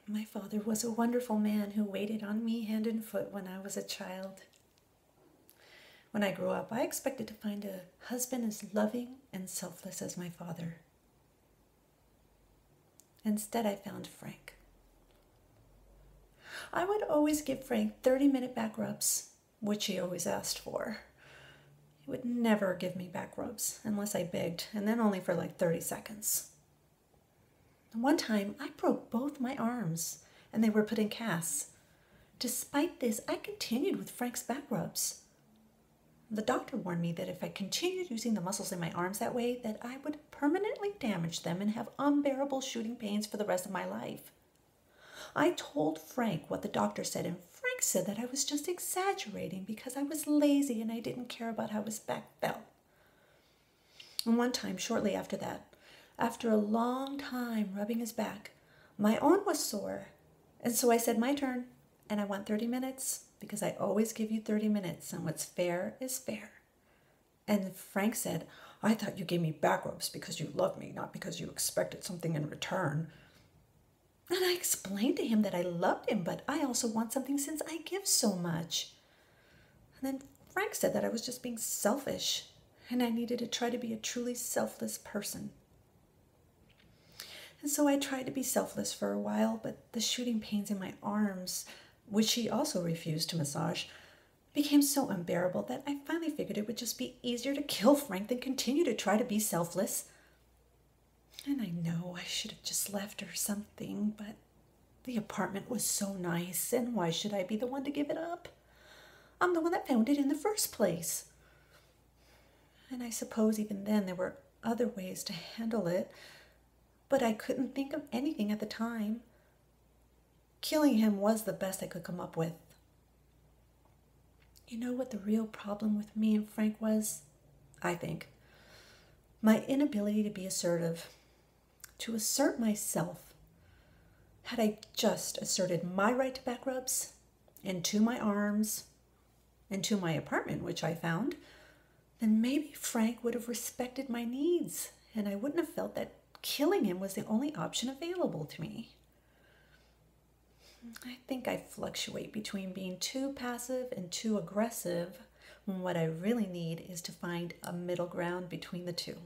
My father was a wonderful man who waited on me hand and foot when I was a child. When I grew up, I expected to find a husband as loving and selfless as my father. Instead, I found Frank. I would always give Frank 30-minute back rubs, which he always asked for. He would never give me back rubs unless I begged, and then only for like 30 seconds. One time, I broke both my arms, and they were put in casts. Despite this, I continued with Frank's back rubs. The doctor warned me that if I continued using the muscles in my arms that way, that I would permanently damage them and have unbearable shooting pains for the rest of my life. I told Frank what the doctor said, and Frank said that I was just exaggerating because I was lazy and I didn't care about how his back felt. And one time, shortly after that, after a long time rubbing his back, my own was sore, and so I said, my turn, and I want 30 minutes, because I always give you 30 minutes, and what's fair is fair. And Frank said, I thought you gave me back rubs because you loved me, not because you expected something in return. And I explained to him that I loved him, but I also want something since I give so much. And then Frank said that I was just being selfish, and I needed to try to be a truly selfless person. And so I tried to be selfless for a while, but the shooting pains in my arms, which he also refused to massage, became so unbearable that I finally figured it would just be easier to kill Frank than continue to try to be selfless. And I know I should have just left or something, but the apartment was so nice, and why should I be the one to give it up? I'm the one that found it in the first place. And I suppose even then there were other ways to handle it, but I couldn't think of anything at the time. Killing him was the best I could come up with. You know what the real problem with me and Frank was? I think. My inability to be assertive. To assert myself. Had I just asserted my right to back rubs, and to my arms, and to my apartment, which I found, then maybe Frank would have respected my needs, and I wouldn't have felt that killing him was the only option available to me. I think I fluctuate between being too passive and too aggressive, when what I really need is to find a middle ground between the two.